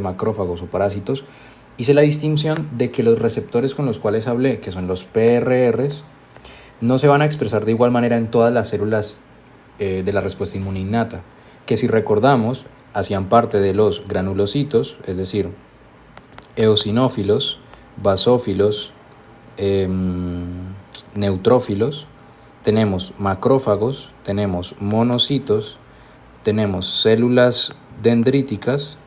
macrófagos o parásitos, hice la distinción de que los receptores con los cuales hablé, que son los PRRs, no se van a expresar de igual manera en todas las células de la respuesta inmune innata, que si recordamos hacían parte de los granulocitos, es decir, eosinófilos, basófilos, neutrófilos, tenemos macrófagos, tenemos monocitos, tenemos células dendríticas,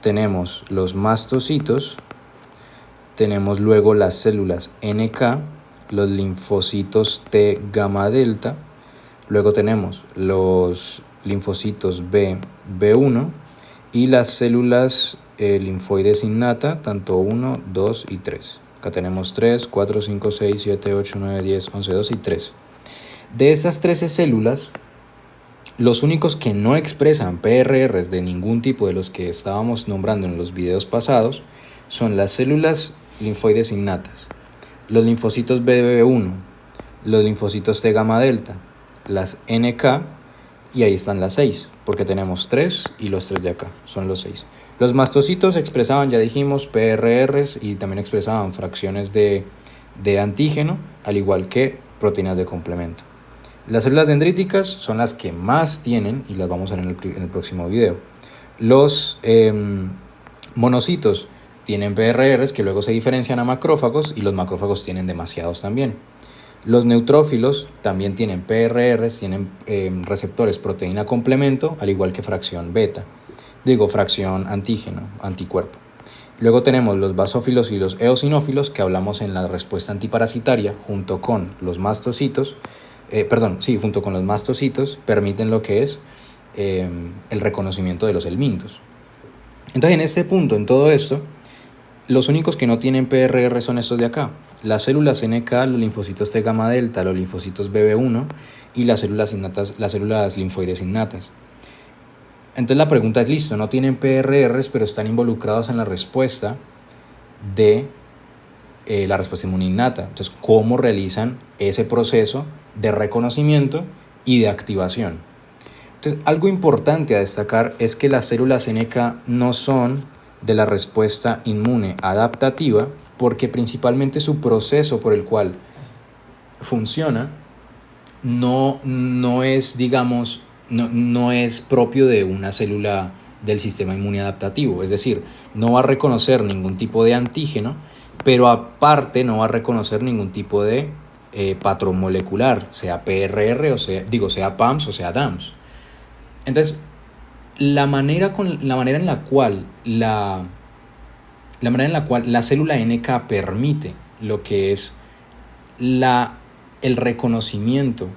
tenemos los mastocitos, tenemos luego las células NK, los linfocitos T gamma delta, luego tenemos los linfocitos B, B1 y las células linfoides innata, tanto 1, 2 y 3. Acá tenemos 3, 4, 5, 6, 7, 8, 9, 10, 11, 12 y 3. De estas 13 células, los únicos que no expresan PRRs de ningún tipo de los que estábamos nombrando en los videos pasados son las células linfoides innatas, los linfocitos BB1, los linfocitos T gamma delta, las NK, y ahí están las 6, porque tenemos 3 y los 3 de acá, son los 6. Los mastocitos expresaban, ya dijimos, PRRs y también expresaban fracciones de antígeno, al igual que proteínas de complemento. Las células dendríticas son las que más tienen, y las vamos a ver en el próximo video. Los monocitos tienen PRRs que luego se diferencian a macrófagos, y los macrófagos tienen demasiados también. Los neutrófilos también tienen PRRs, tienen receptores proteína complemento, al igual que fracción beta, fracción antígeno, anticuerpo. Luego tenemos los basófilos y los eosinófilos, que hablamos en la respuesta antiparasitaria, junto con los mastocitos, permiten lo que es el reconocimiento de los helmintos. Entonces, en este punto, en todo esto, los únicos que no tienen PRR son estos de acá: las células NK, los linfocitos T gamma delta, los linfocitos BB1 y las células innatas, las células linfoides innatas. Entonces la pregunta es, listo, no tienen PRRs, pero están involucrados en la respuesta de la respuesta inmune innata. Entonces, ¿cómo realizan ese proceso de reconocimiento y de activación? Entonces, algo importante a destacar es que las células NK no son de la respuesta inmune adaptativa, porque principalmente su proceso por el cual funciona no es, digamos, no es propio de una célula del sistema inmune adaptativo. Es decir, no va a reconocer ningún tipo de antígeno, pero aparte no va a reconocer ningún tipo de patrón molecular, sea PRR, o sea PAMS o sea DAMS. Entonces, la manera en la cual la célula NK permite lo que es el reconocimiento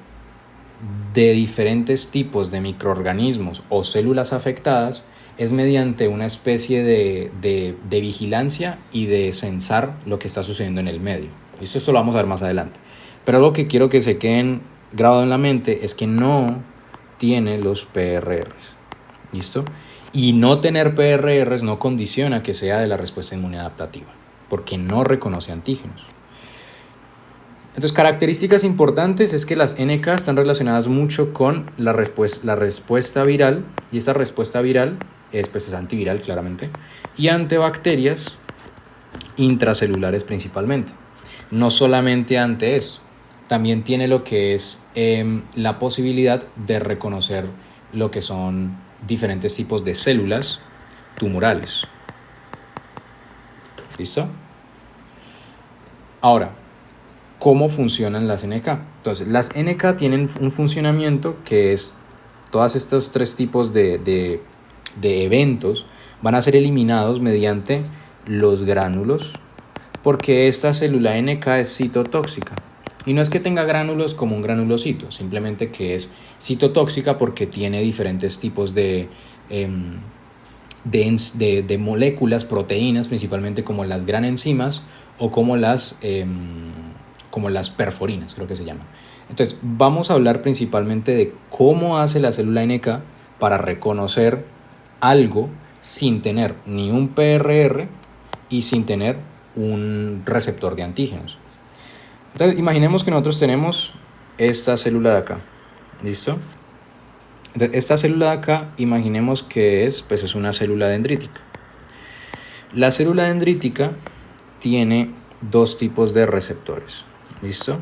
de diferentes tipos de microorganismos o células afectadas es mediante una especie de vigilancia y de censar lo que está sucediendo en el medio. Esto lo vamos a ver más adelante. Pero algo que quiero que se queden grabado en la mente es que no tiene los PRRs. ¿Listo? Y no tener PRRs no condiciona que sea de la respuesta inmune adaptativa, porque no reconoce antígenos. Entonces, características importantes es que las NK están relacionadas mucho con la respuesta viral, y esta respuesta viral es antiviral claramente, y ante bacterias intracelulares principalmente. No solamente ante eso, también tiene lo que es la posibilidad de reconocer lo que son diferentes tipos de células tumorales. ¿Listo? Ahora, ¿cómo funcionan las NK? Entonces, las NK tienen un funcionamiento que es todos estos tres tipos de eventos van a ser eliminados mediante los gránulos, porque esta célula NK es citotóxica. Y no es que tenga gránulos como un granulocito, simplemente que es citotóxica porque tiene diferentes tipos de moléculas, proteínas, principalmente como las gran enzimas o como las perforinas, creo que se llaman. Entonces, vamos a hablar principalmente de cómo hace la célula NK para reconocer algo sin tener ni un PRR y sin tener un receptor de antígenos. Entonces, imaginemos que nosotros tenemos esta célula de acá. ¿Listo? Entonces, esta célula de acá, imaginemos que es una célula dendrítica. La célula dendrítica tiene dos tipos de receptores. ¿Listo?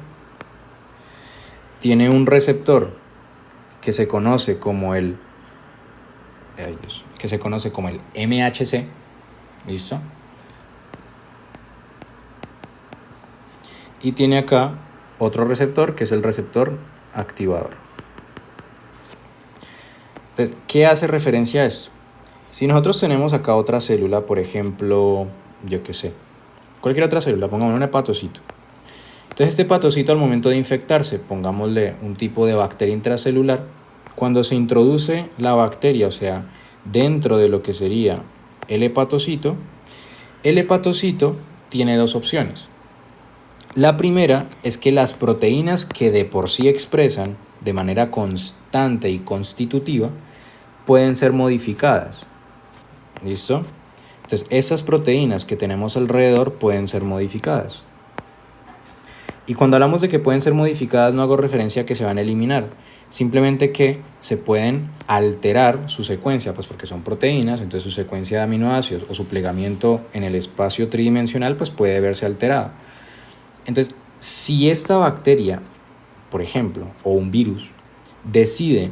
Tiene un receptor que se conoce como el MHC. ¿Listo? Y tiene acá otro receptor que es el receptor activador. Entonces, ¿qué hace referencia a esto? Si nosotros tenemos acá otra célula, por ejemplo, yo qué sé, cualquier otra célula, pongamos un hepatocito. Entonces este hepatocito al momento de infectarse, pongámosle un tipo de bacteria intracelular, cuando se introduce la bacteria, o sea, dentro de lo que sería el hepatocito tiene dos opciones. La primera es que las proteínas que de por sí expresan de manera constante y constitutiva pueden ser modificadas. ¿Listo? Entonces, estas proteínas que tenemos alrededor pueden ser modificadas. Y cuando hablamos de que pueden ser modificadas, no hago referencia a que se van a eliminar, simplemente que se pueden alterar su secuencia, pues porque son proteínas, entonces su secuencia de aminoácidos o su plegamiento en el espacio tridimensional pues puede verse alterada. Entonces, si esta bacteria, por ejemplo, o un virus, decide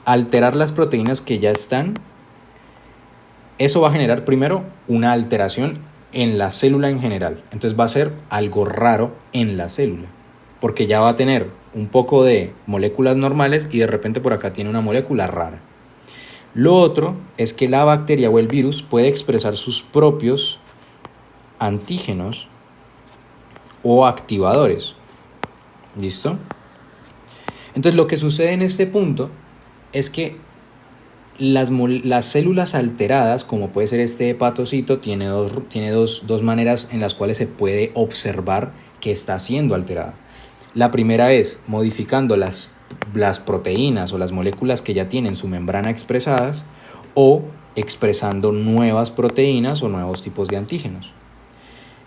alterar las proteínas que ya están, eso va a generar primero una alteración en la célula en general. Entonces va a ser algo raro en la célula, porque ya va a tener un poco de moléculas normales y de repente por acá tiene una molécula rara. Lo otro es que la bacteria o el virus puede expresar sus propios antígenos o activadores. ¿Listo? Entonces lo que sucede en este punto es que las células alteradas, como puede ser este hepatocito, tiene dos maneras en las cuales se puede observar que está siendo alterada. La primera es modificando las proteínas o las moléculas que ya tienen su membrana expresadas o expresando nuevas proteínas o nuevos tipos de antígenos.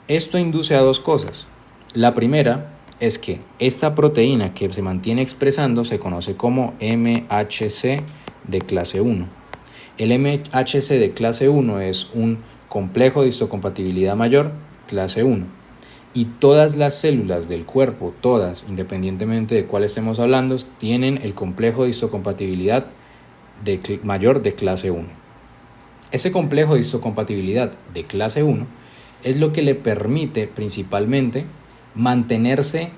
Esto induce a dos cosas. La primera es que esta proteína que se mantiene expresando se conoce como MHC de clase 1. El MHC de clase 1 es un complejo de histocompatibilidad mayor clase 1. Y todas las células del cuerpo, todas, independientemente de cuál estemos hablando, tienen el complejo de histocompatibilidad mayor de clase 1. Ese complejo de histocompatibilidad de clase 1 es lo que le permite principalmente mantenerse,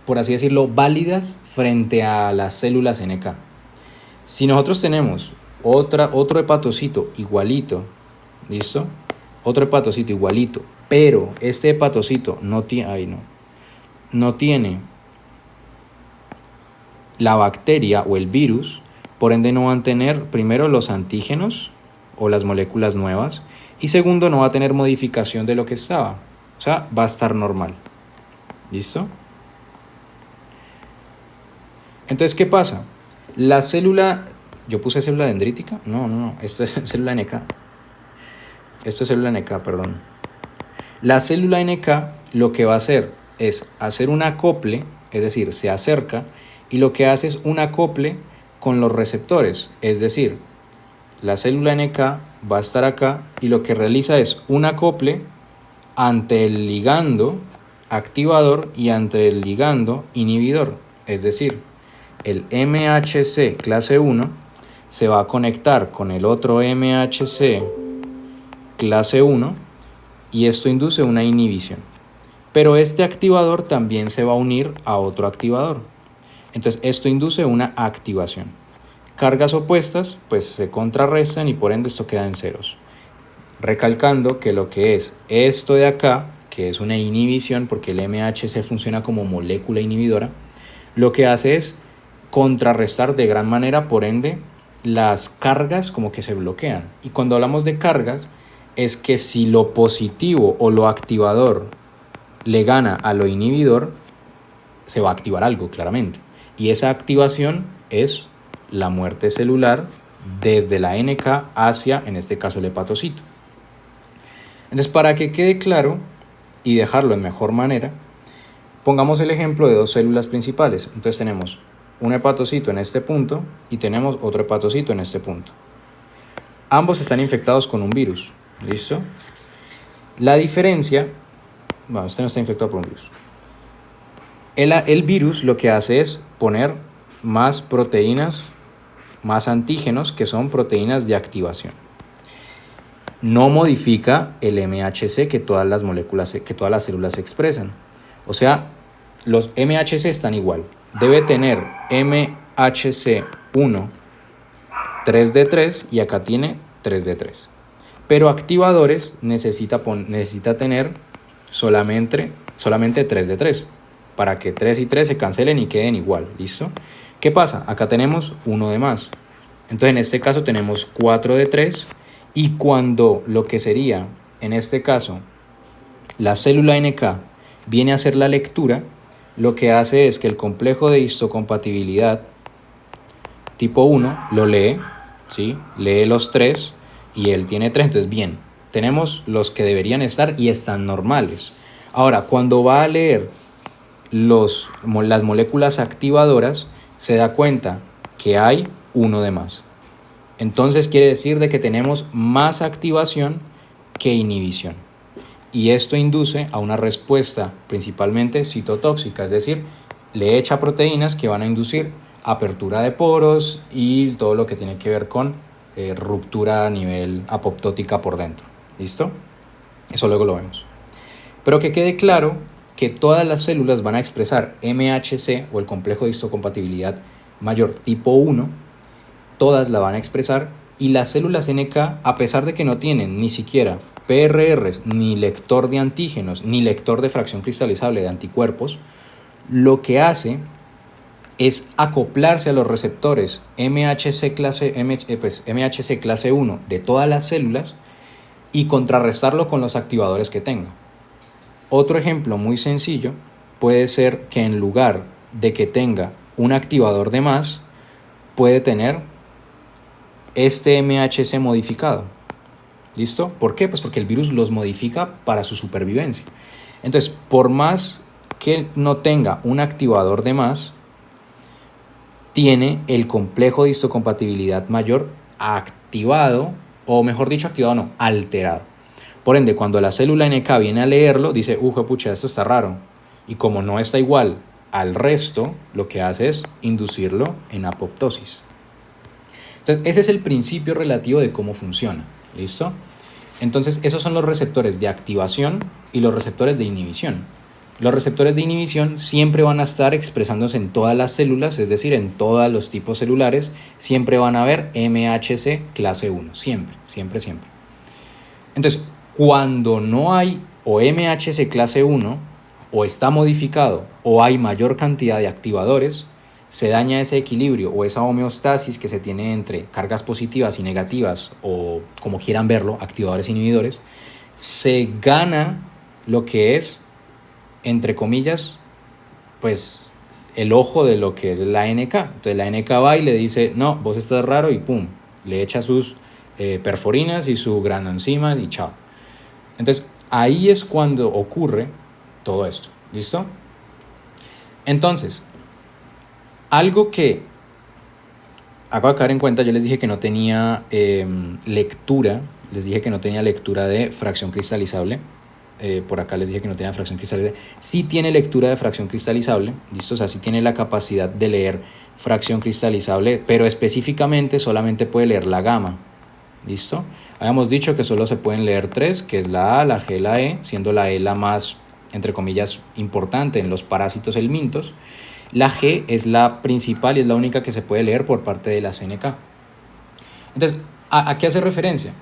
por así decirlo, válidas frente a las células NK. Si nosotros tenemos otro hepatocito igualito, ¿listo? Otro hepatocito igualito, pero este hepatocito no tiene la bacteria o el virus, por ende no van a tener primero los antígenos o las moléculas nuevas y segundo no va a tener modificación de lo que estaba, o sea, va a estar normal. ¿Listo? Entonces, ¿qué pasa? La célula, yo puse célula dendrítica, no, esto es célula NK. Esto es célula NK, perdón. La célula NK lo que va a hacer es hacer un acople, es decir, se acerca y lo que hace es un acople con los receptores, es decir, la célula NK va a estar acá y lo que realiza es un acople ante el ligando activador y ante el ligando inhibidor, es decir, el MHC clase 1 se va a conectar con el otro MHC clase 1 y esto induce una inhibición. Pero este activador también se va a unir a otro activador. Entonces esto induce una activación. Cargas opuestas pues se contrarrestan y por ende esto queda en ceros. Recalcando que lo que es esto de acá, que es una inhibición porque el MHC funciona como molécula inhibidora, lo que hace es contrarrestar de gran manera, por ende las cargas como que se bloquean. Y cuando hablamos de cargas es que si lo positivo o lo activador le gana a lo inhibidor, se va a activar algo claramente. Y esa activación es la muerte celular desde la NK hacia, en este caso, el hepatocito. Entonces, para que quede claro y dejarlo en mejor manera, pongamos el ejemplo de dos células principales. Entonces tenemos un hepatocito en este punto y tenemos otro hepatocito en este punto. Ambos están infectados con un virus, ¿Listo? La diferencia, bueno, este no está infectado por un virus. El virus lo que hace es poner más proteínas, más antígenos, que son proteínas de activación. No modifica el MHC que todas las moléculas, que todas las células expresan. O sea, los MHC están igual. Debe tener MHC1 3D3 y acá tiene 3D3. Pero activadores necesita tener solamente 3D3 para que 3 y 3 se cancelen y queden igual. ¿Listo? ¿Qué pasa? Acá tenemos uno de más. Entonces en este caso tenemos 4 de 3 y cuando lo que sería en este caso la célula NK viene a hacer la lectura, lo que hace es que el complejo de histocompatibilidad tipo 1 lo lee, ¿sí? Lee los 3 y él tiene 3, entonces bien, tenemos los que deberían estar y están normales. Ahora, cuando va a leer las moléculas activadoras, se da cuenta que hay uno de más. Entonces quiere decir de que tenemos más activación que inhibición. Y esto induce a una respuesta principalmente citotóxica, es decir, le echa proteínas que van a inducir apertura de poros y todo lo que tiene que ver con ruptura a nivel apoptótica por dentro. ¿Listo? Eso luego lo vemos. Pero que quede claro que todas las células van a expresar MHC o el complejo de histocompatibilidad mayor tipo 1, todas la van a expresar, y las células NK, a pesar de que no tienen ni siquiera PRRs, ni lector de antígenos, ni lector de fracción cristalizable de anticuerpos, lo que hace es acoplarse a los receptores MHC clase 1 de todas las células y contrarrestarlo con los activadores que tenga. Otro ejemplo muy sencillo puede ser que en lugar de que tenga un activador de más, puede tener este MHC modificado. ¿Listo? ¿Por qué? Pues porque el virus los modifica para su supervivencia. Entonces, por más que no tenga un activador de más, tiene el complejo de histocompatibilidad mayor activado, o mejor dicho, activado no, alterado. Por ende, cuando la célula NK viene a leerlo, dice, pucha, esto está raro. Y como no está igual al resto, lo que hace es inducirlo en apoptosis. Entonces, ese es el principio relativo de cómo funciona. ¿Listo? Entonces, esos son los receptores de activación y los receptores de inhibición. Los receptores de inhibición siempre van a estar expresándose en todas las células, es decir, en todos los tipos celulares, siempre van a haber MHC clase 1, siempre, siempre, siempre. Entonces, cuando no hay o MHC clase 1, o está modificado, o hay mayor cantidad de activadores, se daña ese equilibrio o esa homeostasis que se tiene entre cargas positivas y negativas, o como quieran verlo, activadores e inhibidores, se gana lo que es, entre comillas, pues el ojo de lo que es la NK. Entonces la NK va y le dice, no, vos estás raro, y pum, le echa sus perforinas y su granoenzima y chao. Entonces ahí es cuando ocurre todo esto. ¿Listo? Entonces, algo que acabo de caer en cuenta, yo les dije que no tenía lectura, les dije que no tenía lectura de fracción cristalizable. Por acá les dije que no tenía fracción cristalizable. Sí tiene lectura de fracción cristalizable, ¿listo? O sea, sí tiene la capacidad de leer fracción cristalizable, pero específicamente solamente puede leer la gamma, ¿listo? Habíamos dicho que solo se pueden leer 3, que es la A, la G, la E, siendo la E la más, entre comillas, importante en los parásitos helmintos. La G es la principal y es la única que se puede leer por parte de la CNK. Entonces, ¿a qué hace referencia?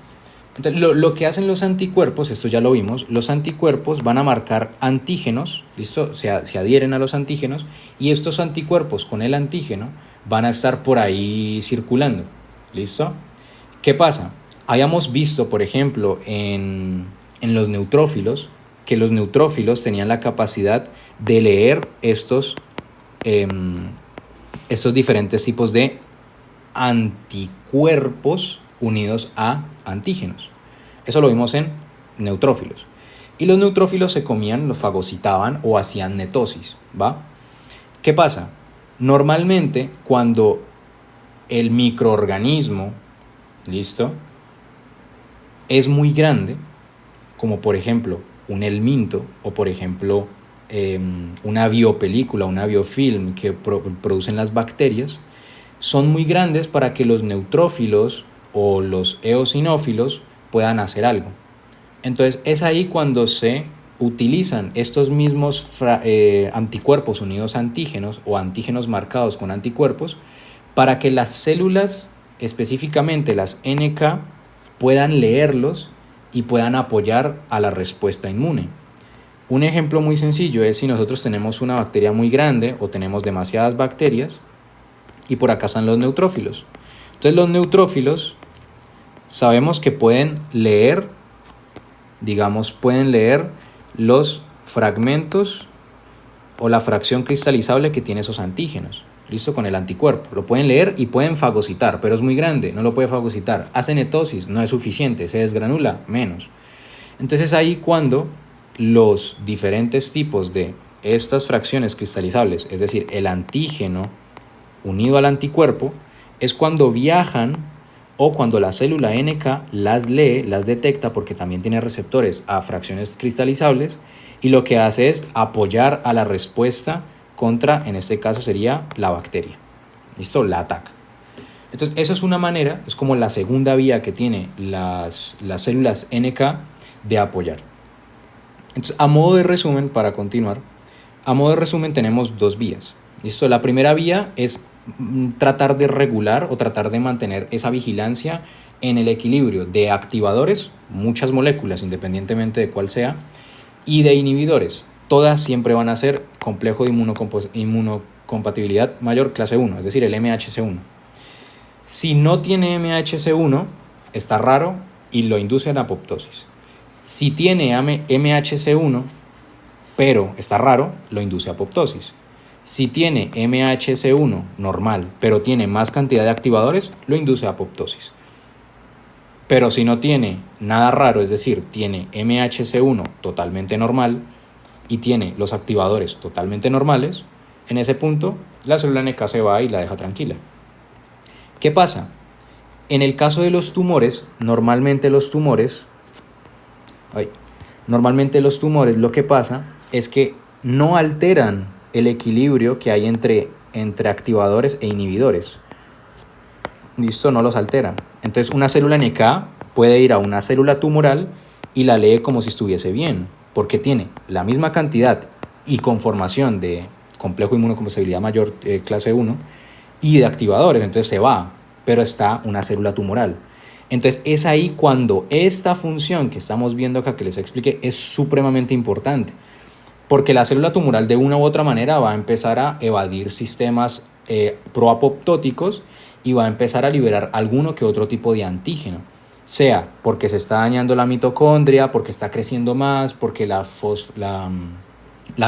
Entonces, lo que hacen los anticuerpos, esto ya lo vimos, los anticuerpos van a marcar antígenos, ¿listo? Se adhieren a los antígenos, y estos anticuerpos con el antígeno van a estar por ahí circulando, ¿listo? ¿Qué pasa? Habíamos visto, por ejemplo, en los neutrófilos, que los neutrófilos tenían la capacidad de leer estos diferentes tipos de anticuerpos unidos a antígenos. Eso lo vimos en neutrófilos. Y los neutrófilos se comían, los fagocitaban o hacían netosis, ¿va? ¿Qué pasa? Normalmente cuando el microorganismo, ¿listo?, es muy grande, como por ejemplo un helminto o por ejemplo una biopelícula, una biofilm que producen las bacterias, son muy grandes para que los neutrófilos o los eosinófilos puedan hacer algo. Entonces es ahí cuando se utilizan estos mismos anticuerpos unidos a antígenos o antígenos marcados con anticuerpos para que las células, específicamente las NK, puedan leerlos y puedan apoyar a la respuesta inmune. Un ejemplo muy sencillo es si nosotros tenemos una bacteria muy grande o tenemos demasiadas bacterias y por acá están los neutrófilos. Entonces los neutrófilos sabemos que pueden leer, pueden leer los fragmentos o la fracción cristalizable que tiene esos antígenos. Listo, con el anticuerpo. Lo pueden leer y pueden fagocitar, pero es muy grande, no lo puede fagocitar. Hace netosis, no es suficiente, se desgranula, menos. Entonces ahí cuando los diferentes tipos de estas fracciones cristalizables, es decir, el antígeno unido al anticuerpo, es cuando viajan o cuando la célula NK las lee, las detecta porque también tiene receptores a fracciones cristalizables y lo que hace es apoyar a la respuesta contra, en este caso sería la bacteria. ¿Listo? La ataca. Entonces, eso es una manera, es como la segunda vía que tiene las células NK de apoyar. Entonces, a modo de resumen, para continuar, a modo de resumen tenemos dos vías. ¿Listo? La primera vía es tratar de regular o tratar de mantener esa vigilancia en el equilibrio de activadores, muchas moléculas, independientemente de cuál sea, y de inhibidores. Todas siempre van a ser complejo de inmunocompatibilidad mayor clase 1, es decir, el MHC1. Si no tiene MHC1, está raro y lo induce en apoptosis. Si tiene MHC1, pero está raro, lo induce a apoptosis. Si tiene MHC1 normal, pero tiene más cantidad de activadores, lo induce a apoptosis. Pero si no tiene nada raro, es decir, tiene MHC1 totalmente normal y tiene los activadores totalmente normales, en ese punto la célula NK se va y la deja tranquila. ¿Qué pasa? En el caso de los tumores, normalmente los tumores lo que pasa es que no alteran el equilibrio que hay entre activadores e inhibidores. ¿Listo? No los alteran. Entonces una célula NK puede ir a una célula tumoral y la lee como si estuviese bien, porque tiene la misma cantidad y conformación de complejo inmunocompatibilidad mayor clase 1 y de activadores, entonces se va, pero está una célula tumoral. Entonces es ahí cuando esta función que estamos viendo acá, que les expliqué, es supremamente importante, porque la célula tumoral de una u otra manera va a empezar a evadir sistemas proapoptóticos y va a empezar a liberar alguno que otro tipo de antígeno, sea porque se está dañando la mitocondria, porque está creciendo más, porque la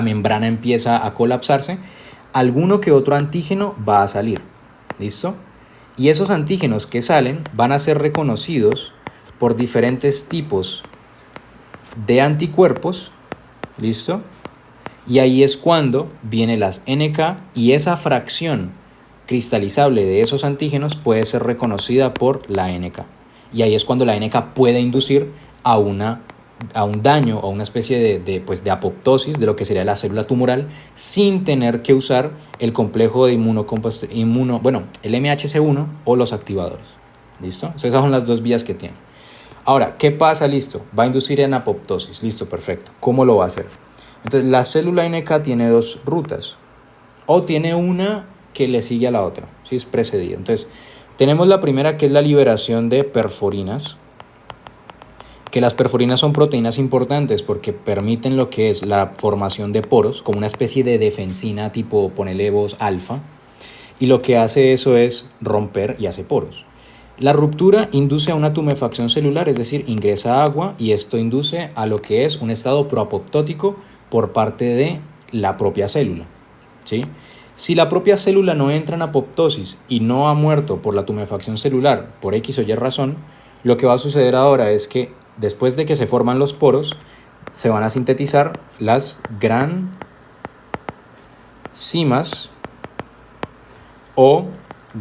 membrana empieza a colapsarse, alguno que otro antígeno va a salir. ¿Listo? Y esos antígenos que salen van a ser reconocidos por diferentes tipos de anticuerpos. ¿Listo? Y ahí es cuando vienen las NK y esa fracción cristalizable de esos antígenos puede ser reconocida por la NK. Y ahí es cuando la NK puede inducir a un daño o una especie de apoptosis de lo que sería la célula tumoral sin tener que usar el complejo de el MHC1 o los activadores. ¿Listo? Entonces esas son las dos vías que tiene. Ahora, ¿qué pasa? Listo, va a inducir en apoptosis. Listo, perfecto. ¿Cómo lo va a hacer? Entonces la célula NK tiene dos rutas o tiene una que le sigue a la otra, ¿sí? Es precedida. Entonces tenemos la primera, que es la liberación de perforinas, que las perforinas son proteínas importantes porque permiten lo que es la formación de poros, como una especie de defensina tipo, ponele vos, alfa, y lo que hace eso es romper y hace poros. La ruptura induce a una tumefacción celular, es decir, ingresa agua y esto induce a lo que es un estado proapoptótico por parte de la propia célula, ¿sí? Si la propia célula no entra en apoptosis y no ha muerto por la tumefacción celular por X o Y razón, lo que va a suceder ahora es que después de que se forman los poros, se van a sintetizar las gran enzimas o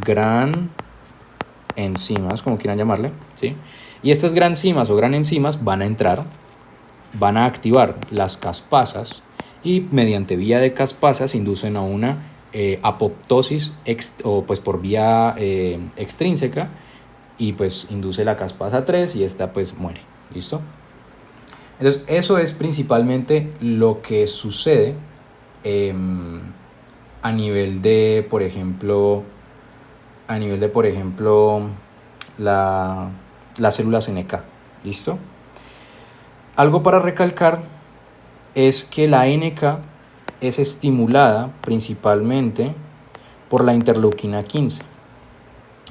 gran enzimas, como quieran llamarle, ¿sí? Y estas granzimas o granenzimas van a entrar, van a activar las caspasas y mediante vía de caspasas inducen a una apoptosis o pues por vía extrínseca, y pues induce la caspasa 3 y esta pues muere. ¿Listo? Entonces eso es principalmente lo que sucede a nivel de, por ejemplo, las células NK. ¿Listo? Algo para recalcar es que la NK es estimulada principalmente por la interleuquina 15.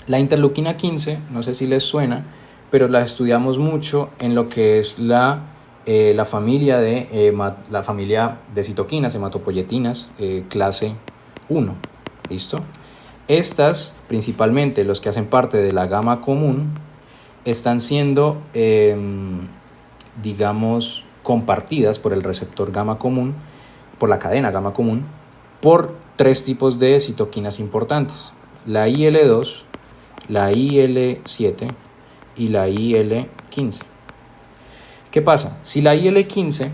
La interleuquina 15, no sé si les suena, pero la estudiamos mucho en lo que es la familia de citoquinas, hematopoyetinas, clase 1. ¿Listo? Estas, principalmente los que hacen parte de la gama común, están siendo, digamos, compartidas por el receptor gamma común, por la cadena gamma común, por 3 tipos de citoquinas importantes: la IL-2, la IL-7 y la IL-15. ¿Qué pasa? Si la IL-15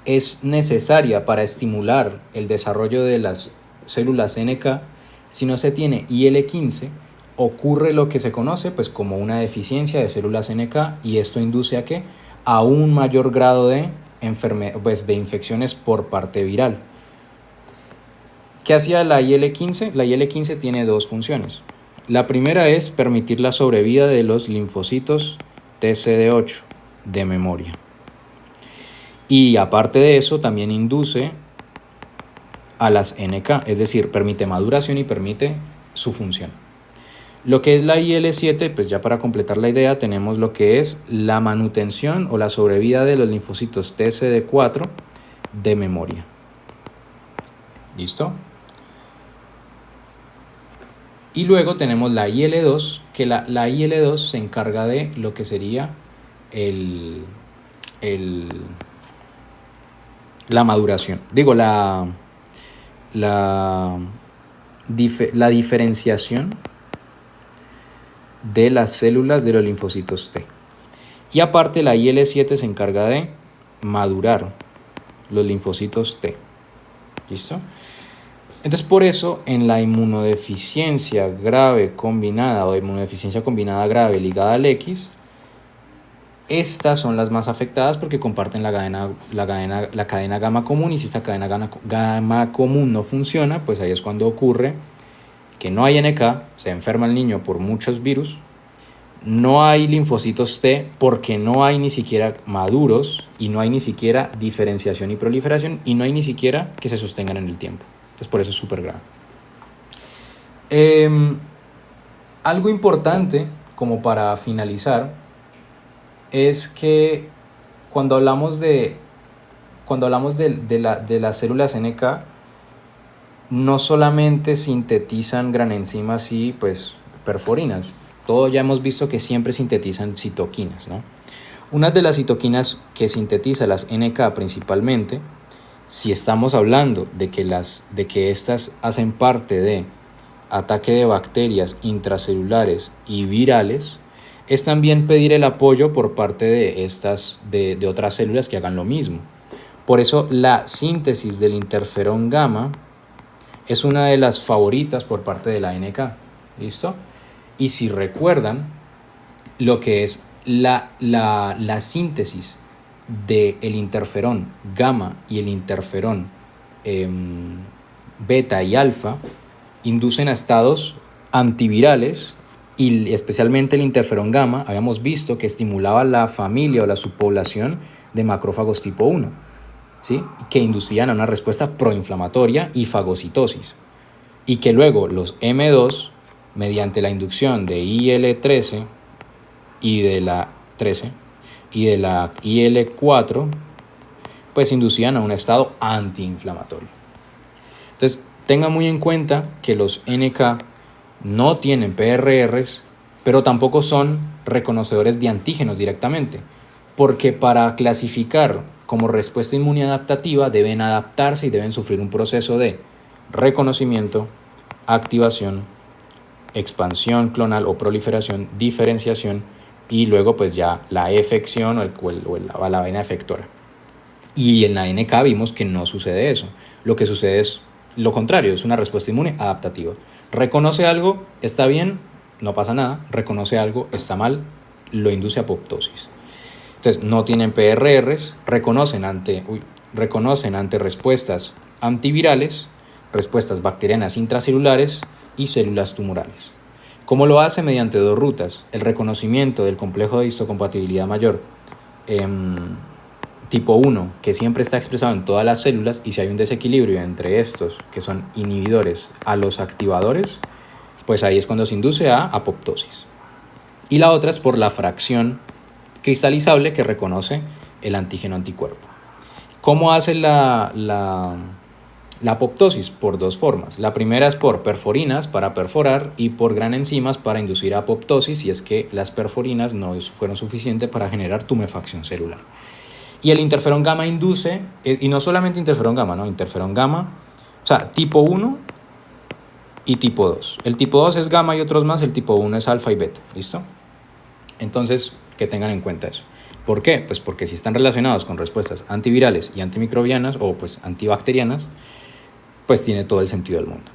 es necesaria para estimular el desarrollo de las células NK, si no se tiene IL-15, ocurre lo que se conoce pues como una deficiencia de células NK, y esto induce a ¿qué? A un mayor grado de infecciones por parte viral. ¿Qué hacía la IL-15? La IL-15 tiene 2 funciones. La primera es permitir la sobrevida de los linfocitos TCD8 de memoria. Y aparte de eso, también induce a las NK, es decir, permite maduración y permite su función. Lo que es la IL-7, pues ya para completar la idea, tenemos lo que es la manutención o la sobrevida de los linfocitos TCD4 de memoria. ¿Listo? Y luego tenemos la IL-2, que la IL-2 se encarga de lo que sería la maduración. Digo, la diferenciación de las células de los linfocitos T. Y aparte la IL-7 se encarga de madurar los linfocitos T. ¿Listo? Entonces, por eso en la inmunodeficiencia grave combinada o inmunodeficiencia combinada grave ligada al X, estas son las más afectadas porque comparten la cadena gamma común, y si esta cadena gamma común no funciona, pues ahí es cuando ocurre que no hay NK, se enferma el niño por muchos virus, no hay linfocitos T porque no hay ni siquiera maduros, y no hay ni siquiera diferenciación y proliferación, y no hay ni siquiera que se sostengan en el tiempo. Entonces por eso es súper grave. Algo importante como para finalizar es que cuando hablamos de las células NK, no solamente sintetizan granenzimas y pues perforinas. Todos ya hemos visto que siempre sintetizan citoquinas, ¿no? Una de las citoquinas que sintetiza las NK principalmente, si estamos hablando de que estas hacen parte de ataque de bacterias intracelulares y virales, es también pedir el apoyo por parte de otras células que hagan lo mismo. Por eso la síntesis del interferón gamma es una de las favoritas por parte de la NK. ¿Listo? Y si recuerdan lo que es la síntesis del interferón gamma y el interferón beta y alfa, inducen a estados antivirales, y especialmente el interferón gamma habíamos visto que estimulaba la familia o la subpoblación de macrófagos tipo 1, ¿sí? Que inducían a una respuesta proinflamatoria y fagocitosis, y que luego los M2, mediante la inducción de IL-13 y de la 13 y de la IL-4, pues inducían a un estado antiinflamatorio. Entonces, tengan muy en cuenta que los NK no tienen PRRs, pero tampoco son reconocedores de antígenos directamente, porque para clasificar como respuesta inmunidadaptativa deben adaptarse y deben sufrir un proceso de reconocimiento, activación, expansión clonal o proliferación, diferenciación, y luego pues ya la efección o la vaina efectora. Y en la NK vimos que no sucede eso. Lo que sucede es lo contrario, es una respuesta inmune adaptativa. Reconoce algo, está bien, no pasa nada. Reconoce algo, está mal, lo induce a apoptosis. Entonces no tienen PRRs, reconocen ante respuestas antivirales, respuestas bacterianas intracelulares y células tumorales. ¿Cómo lo hace? Mediante dos rutas. El reconocimiento del complejo de histocompatibilidad mayor tipo 1, que siempre está expresado en todas las células, y si hay un desequilibrio entre estos, que son inhibidores, a los activadores, pues ahí es cuando se induce a apoptosis. Y la otra es por la fracción cristalizable que reconoce el antígeno anticuerpo. ¿Cómo hace la apoptosis? Por dos formas. La primera es por perforinas para perforar y por gran enzimas para inducir a apoptosis, si es que las perforinas no fueron suficientes para generar tumefacción celular. Y el interferón gamma induce, y no solamente interferón gamma, ¿no? Interferón gamma, o sea, tipo 1 y tipo 2. El tipo 2 es gamma y otros más, el tipo 1 es alfa y beta, ¿listo? Entonces, que tengan en cuenta eso. ¿Por qué? Pues porque si están relacionados con respuestas antivirales y antimicrobianas o pues antibacterianas, pues tiene todo el sentido del mundo.